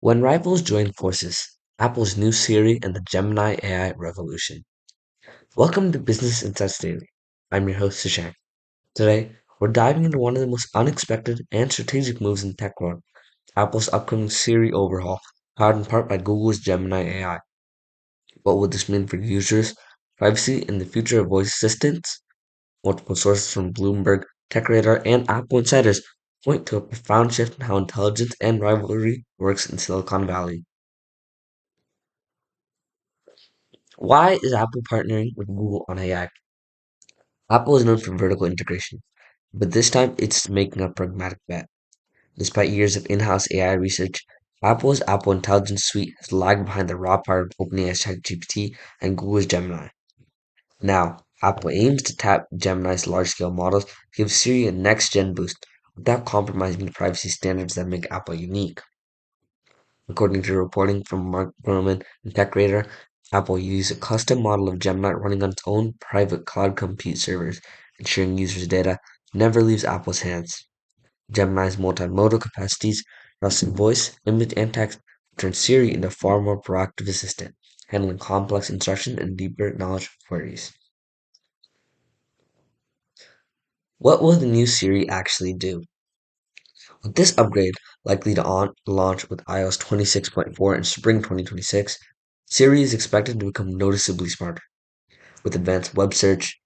When rivals join forces, Apple's new Siri and the Gemini AI revolution. Welcome to Business Insights Daily. I'm your host, Seshank. Today, we're diving into one of the most unexpected and strategic moves in tech world, Apple's upcoming Siri overhaul, powered in part by Google's Gemini AI. What will this mean for users, privacy, and the future of voice assistants? Multiple sources from Bloomberg, TechRadar, and Apple insiders point to a profound shift in how intelligence and rivalry works in Silicon Valley. Why is Apple partnering with Google on AI? Apple is known for vertical integration, but this time it's making a pragmatic bet. Despite years of in-house AI research, Apple's Apple Intelligence Suite has lagged behind the raw power of OpenAI's ChatGPT and Google's Gemini. Now, Apple aims to tap Gemini's large-scale models to give Siri a next-gen boost without compromising the privacy standards that make Apple unique. According to reporting from Mark Gurman and TechRadar, Apple uses a custom model of Gemini running on its own private cloud compute servers, ensuring users' data never leaves Apple's hands. Gemini's multimodal capacities, trusted voice, image, and text, turn Siri into a far more proactive assistant, handling complex instruction and deeper knowledge queries. What will the new Siri actually do? With this upgrade likely to launch with iOS 26.4 in spring 2026, Siri is expected to become noticeably smarter, with advanced web search,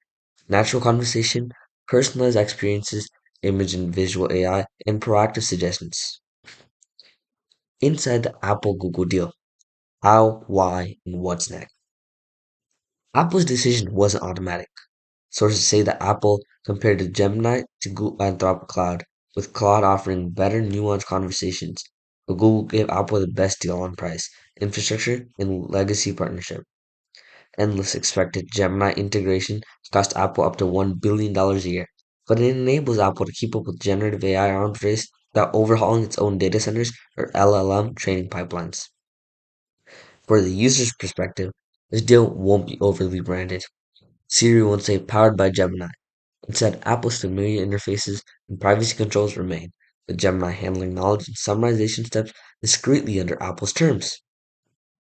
natural conversation, personalized experiences, image and visual AI, and proactive suggestions. Inside the Apple Google deal, how, why, and what's next? Apple's decision wasn't automatic. Sources say that Apple compared the Gemini to Google Anthropic Cloud, with Claude offering better nuanced conversations, but Google gave Apple the best deal on price, infrastructure, and legacy partnership. Endless expected Gemini integration cost Apple up to $1 billion a year, but it enables Apple to keep up with generative AI arms race without overhauling its own data centers or LLM training pipelines. For the user's perspective, this deal won't be overly branded. Siri won't say powered by Gemini. Instead, Apple's familiar interfaces and privacy controls remain, with Gemini handling knowledge and summarization steps discreetly under Apple's terms.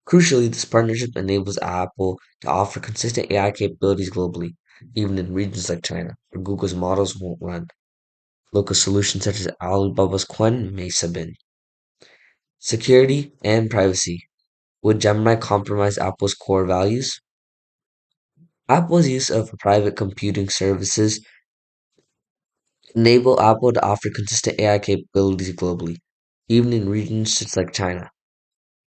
Crucially, this partnership enables Apple to offer consistent AI capabilities globally, even in regions like China, where Google's models won't run. Local solutions such as Alibaba's Qwen may sub in. Security and privacy. Would Gemini compromise Apple's core values? Apple's use of private computing services enable Apple to offer consistent AI capabilities globally, even in regions such like China.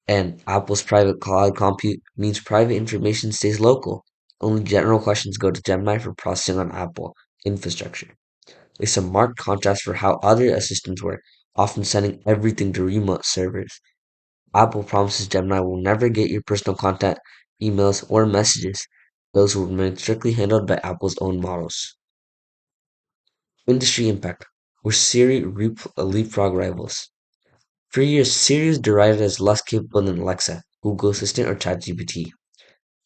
And Apple's private cloud compute means private information stays local. Only general questions go to Gemini for processing on Apple infrastructure. There's a marked contrast for how other assistants work, often sending everything to remote servers. Apple promises Gemini will never get your personal content, emails, or messages. Those will remain strictly handled by Apple's own models. Industry impact, where Siri leapfrog rivals. For years, Siri is derided as less capable than Alexa, Google Assistant, or ChatGPT.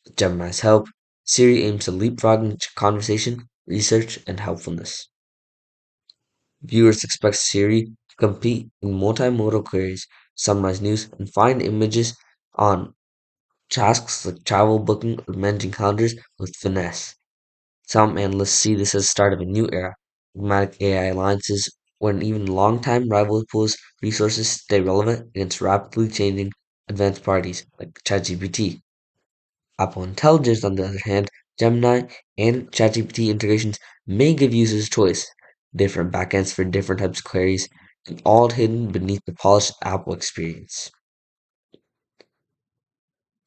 With Gemini's help, Siri aims to leapfrog in conversation, research, and helpfulness. Viewers expect Siri to compete in multimodal queries, summarize news, and find images on tasks like travel booking or managing calendars with finesse. Some analysts see this as the start of a new era, pragmatic AI alliances, when even longtime rival pools resources stay relevant against rapidly changing advanced parties like ChatGPT. Apple Intelligence, on the other hand, Gemini and ChatGPT integrations may give users choice, different backends for different types of queries, and all hidden beneath the polished Apple experience.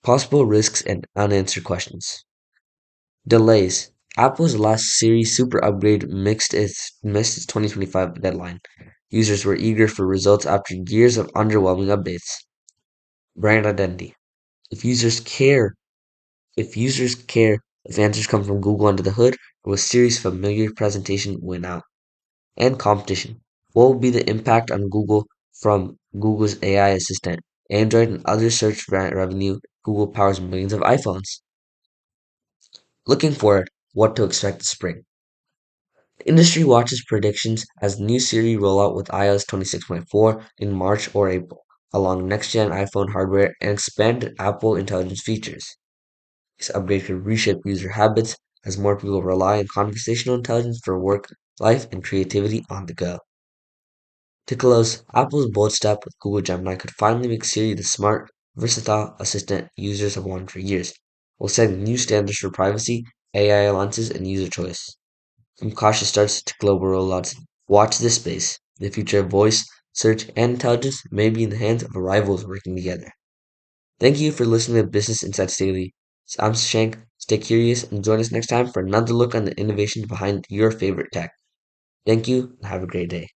Possible risks and unanswered questions. Delays. Apple's last Series Super upgrade missed its 2025 deadline. Users were eager for results after years of underwhelming updates. Brand identity. If users care, if answers come from Google under the hood, or will Siri's familiar presentation win out? And competition. What will be the impact on Google from Google's AI assistant, Android, and other search revenue? Google powers millions of iPhones. Looking forward, what to expect this spring. The industry watches predictions as the new Siri roll out with iOS 26.4 in March or April, along next-gen iPhone hardware and expanded Apple Intelligence features. This upgrade could reshape user habits as more people rely on conversational intelligence for work, life, and creativity on the go. To close, Apple's bold step with Google Gemini could finally make Siri the smart, versatile assistant users have wanted for years, while setting new standards for privacy, AI alliances, and user choice. From cautious starts to global rollouts, watch this space. The future of voice, search, and intelligence may be in the hands of rivals working together. Thank you for listening to Business Insights Daily. I'm Seshank. Stay curious and join us next time for another look on the innovations behind your favorite tech. Thank you and have a great day.